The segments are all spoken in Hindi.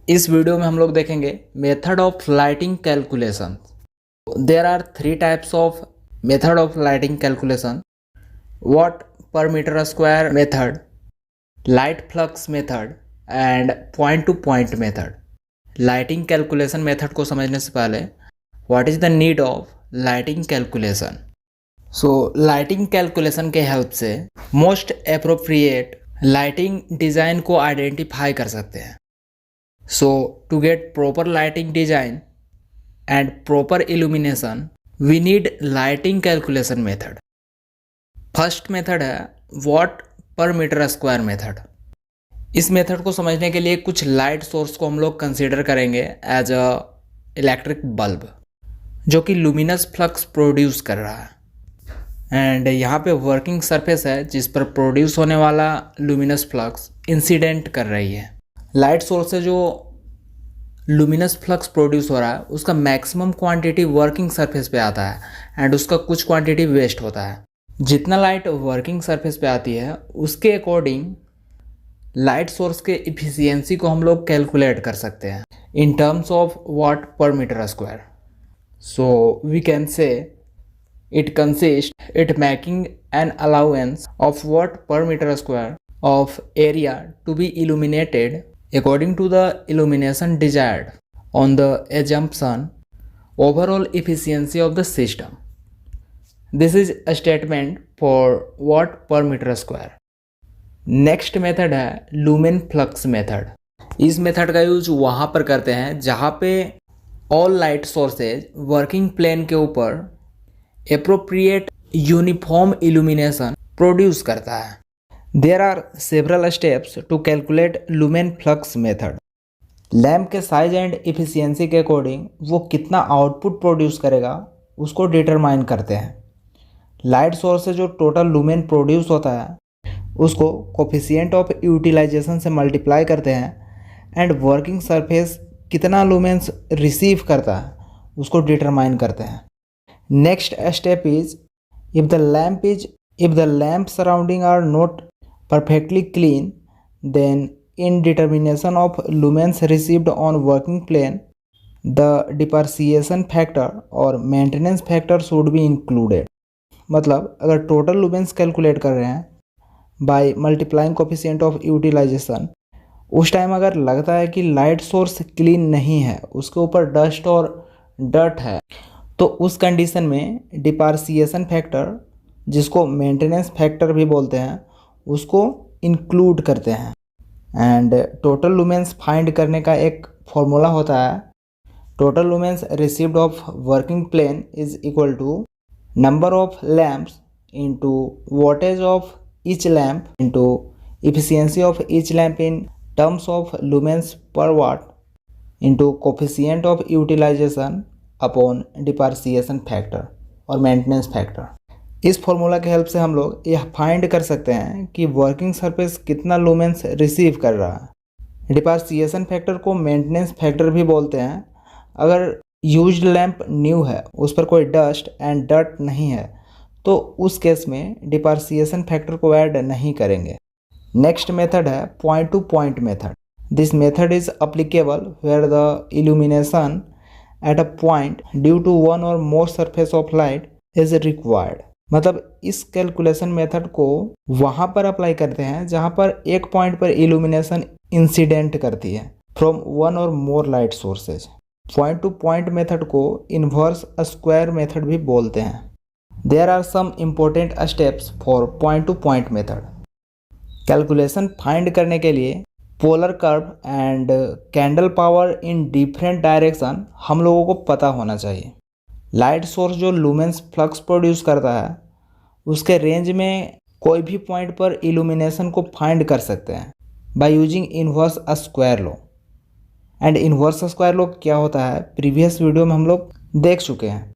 इस वीडियो में हम लोग देखेंगे method of lighting calculation. There are 3 types of method of lighting calculation: watt per metre square method, light flux method and point to point method. Lighting calculation method को समझने से पहले what is the need of lighting calculation. So lighting calculation के हेल्प से मोस्ट एप्रोप्रिएट लाइटिंग डिज़ाइन को आइडेंटिफाई कर सकते हैं। So to get proper lighting design and proper illumination, we need lighting calculation method. First method है watt per meter square method. इस मेथड को समझने के लिए कुछ लाइट सोर्स को हम लोग कंसीडर करेंगे एज अ इलेक्ट्रिक बल्ब जो कि लुमिनस फ्लक्स प्रोड्यूस कर रहा है एंड यहाँ पे वर्किंग सरफेस है जिस पर प्रोड्यूस होने वाला लुमिनस फ्लक्स इंसिडेंट कर रही है। लाइट सोर्स से जो लुमिनस फ्लक्स प्रोड्यूस हो रहा है उसका मैक्सिमम क्वांटिटी वर्किंग सरफेस पे आता है एंड उसका कुछ क्वांटिटी वेस्ट होता है। जितना लाइट वर्किंग सरफेस पे आती है उसके अकॉर्डिंग लाइट सोर्स के इफिशियंसी को हम लोग कैलकुलेट कर सकते हैं इन terms of watt per metre square. So we can say it consist it making an allowance of watt per metre square of area to be illuminated according to the illumination desired on the assumption overall efficiency of the system. This is a statement for watt per meter square. Next method है लुमेन फ्लक्स मेथड। इस मेथड का यूज वहाँ पर करते हैं जहाँ पे all light sources working plane के ऊपर एप्रोप्रिएट यूनिफॉर्म इल्यूमिनेशन प्रोड्यूस करता है। There are several steps to calculate lumen flux method. Lamp के साइज एंड इफिशियंसी के अकॉर्डिंग वो कितना आउटपुट प्रोड्यूस करेगा उसको डिटरमाइन करते हैं। लाइट सोर्स से जो टोटल लुमेन प्रोड्यूस होता है उसको कोफिशिएंट ऑफ यूटिलाइजेशन से मल्टीप्लाई करते हैं एंड वर्किंग सरफेस कितना लुमेन्स रिसीव करता है उसको डिटरमाइन करते हैं। Next step is if the lamp surrounding are not perfectly clean, then in determination of lumens received on working plane, the depreciation factor or maintenance factor should be included. मतलब अगर टोटल लुमेंस कैलकुलेट कर रहे हैं by multiplying coefficient of utilization, उस टाइम अगर लगता है कि लाइट सोर्स क्लीन नहीं है, उसके ऊपर डस्ट और डर्ट है, तो उस कंडीशन में डिप्रिसिएशन फैक्टर जिसको मेंटेनेंस फैक्टर भी बोलते हैं उसको इंक्लूड करते हैं। एंड टोटल लुमेंस फाइंड करने का एक फॉर्मूला होता है, total lumens received of working plane is equal to number of lamps into voltage of each lamp into efficiency of each lamp in terms of lumens per watt into coefficient of utilisation upon depreciation factor और मेंटेनेंस फैक्टर। इस फॉर्मूला के हेल्प से हम लोग यह फाइंड कर सकते हैं कि वर्किंग सरफेस कितना लुमेंस रिसीव कर रहा है। डिप्रिसिएशन फैक्टर को मेंटेनेंस फैक्टर भी बोलते हैं। अगर यूज्ड लैंप न्यू है, उस पर कोई डस्ट एंड डर्ट नहीं है, तो उस केस में डिप्रिसिएशन फैक्टर को ऐड नहीं करेंगे। नेक्स्ट मेथड है point to point method. This method is applicable where the illumination at a point due to one और more surface of light is required. मतलब इस कैलकुलेशन मेथड को वहाँ पर अप्लाई करते हैं जहाँ पर एक पॉइंट पर इल्यूमिनेशन इंसिडेंट करती है फ्रॉम वन और more light sources. Point to point method को इन्वर्स स्क्वायर मेथड भी बोलते हैं। There are some important steps for point to point method. Calculation find करने के लिए polar curve and candle power in different direction हम लोगों को पता होना चाहिए। लाइट सोर्स जो लुमेंस फ्लक्स प्रोड्यूस करता है उसके रेंज में कोई भी पॉइंट पर इल्यूमिनेशन को फाइंड कर सकते हैं by using inverse square law. And inverse square law क्या होता है प्रीवियस वीडियो में हम लोग देख चुके हैं।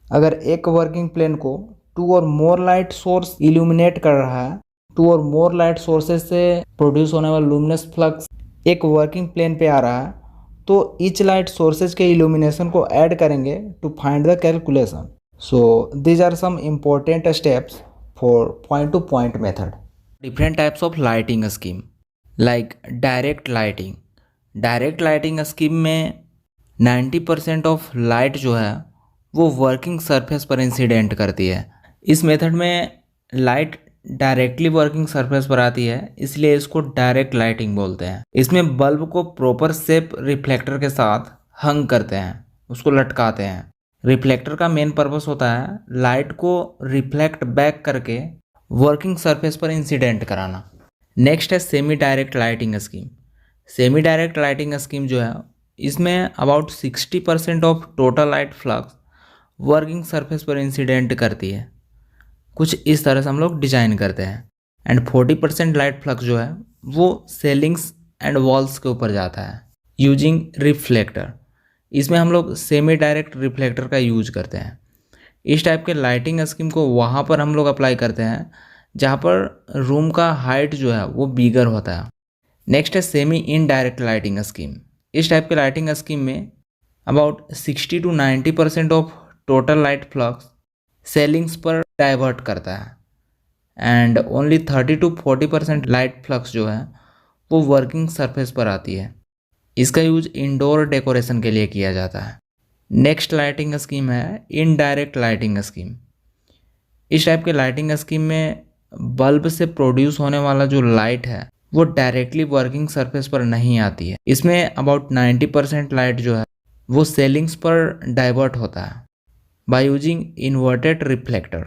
अगर एक वर्किंग प्लेन को टू और मोर लाइट सोर्स इल्यूमिनेट कर रहा है, टू और मोर लाइट सोर्सेज से प्रोड्यूस होने वाला लुमिनस फ्लक्स एक वर्किंग प्लेन पे आ रहा है, तो ईच लाइट सोर्सेज के इल्यूमिनेशन को ऐड करेंगे to find the calculation. So these are some important steps for point to point method. Different types of lighting scheme like direct lighting, direct lighting scheme में 90% ऑफ लाइट जो है वो वर्किंग सरफेस पर इंसिडेंट करती है। इस मेथड में लाइट डायरेक्टली वर्किंग सरफेस पर आती है, इसलिए इसको डायरेक्ट लाइटिंग बोलते हैं। इसमें बल्ब को प्रॉपर शेप रिफ्लेक्टर के साथ हंग करते हैं, उसको लटकाते हैं। रिफ्लेक्टर का मेन पर्पस होता है लाइट को रिफ्लेक्ट बैक करके वर्किंग सरफेस पर इंसिडेंट कराना। नेक्स्ट है semi direct lighting scheme. Semi direct lighting scheme जो है इसमें about 60% of total light flux working surface पर इंसिडेंट करती है। कुछ इस तरह से हम लोग डिजाइन करते हैं। एंड 40% लाइट फ्लक्स जो है वो सेलिंग्स एंड वॉल्स के ऊपर जाता है यूजिंग रिफ्लेक्टर। इसमें हम लोग सेमी डायरेक्ट रिफ्लेक्टर का यूज करते हैं। इस टाइप के लाइटिंग स्कीम को वहाँ पर हम लोग अप्लाई करते हैं जहाँ पर रूम का हाइट जो है वो बिगर होता है। नेक्स्ट है सेमी इनडायरेक्ट लाइटिंग स्कीम। इस टाइप के लाइटिंग स्कीम में about 60 to 90% of total light flux ceilings पर डाइवर्ट करता है and only 30 to 40% light flux जो है वो वर्किंग सरफेस पर आती है। इसका यूज इंडोर डेकोरेशन के लिए किया जाता है। नेक्स्ट लाइटिंग स्कीम है इनडायरेक्ट लाइटिंग स्कीम। इस टाइप के लाइटिंग स्कीम में बल्ब से प्रोड्यूस होने वाला जो लाइट है वो डायरेक्टली वर्किंग सरफेस पर नहीं आती है। इसमें अबाउट 90% लाइट जो है वो सेलिंग्स पर डाइवर्ट होता है बाय यूजिंग इन्वर्टेड रिफ्लेक्टर।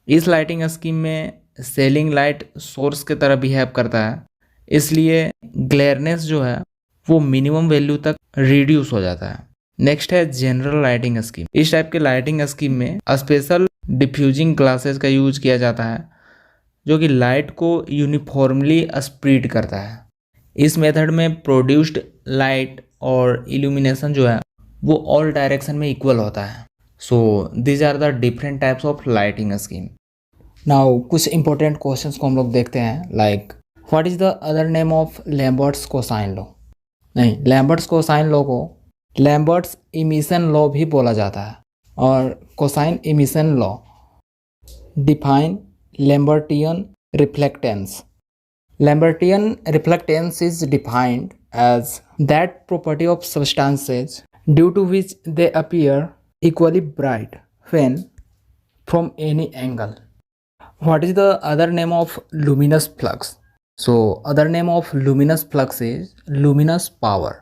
इस लाइटिंग स्कीम में सेलिंग लाइट सोर्स की तरह बिहेव करता है, इसलिए ग्लेयरनेस जो है वो मिनिमम वैल्यू तक रिड्यूस हो जाता है। नेक्स्ट है जनरल लाइटिंग स्कीम। इस टाइप के लाइटिंग स्कीम में स्पेशल डिफ्यूजिंग ग्लासेस का यूज किया जाता है जो कि लाइट को यूनिफॉर्मली स्प्रेड करता है। इस मेथड में प्रोड्यूस्ड लाइट और इल्यूमिनेशन जो है वो ऑल डायरेक्शन में इक्वल होता है। So these are the different types of lighting scheme. Now कुछ इंपॉर्टेंट क्वेश्चंस को हम लोग देखते हैं, like what is the other name of Lambert's cosine law. नहीं, लैम्बर्ट्स कोसाइन लॉ को लैम्बर्ट्स इमिशन लॉ भी बोला जाता है। और cosine emission law define Lambertian reflectance. Lambertian reflectance is defined as that property of substances due to which they appear equally bright when from any angle. What is the other name of luminous flux? So other name of luminous flux is luminous power.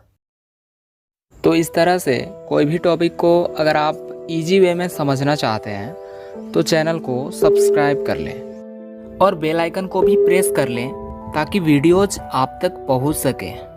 तो इस तरह से कोई भी टॉपिक को अगर आप इजी वे में समझना चाहते हैं तो चैनल को सब्सक्राइब कर लें और बेल आइकन को भी प्रेस कर लें ताकि वीडियोज आप तक पहुंच सकें।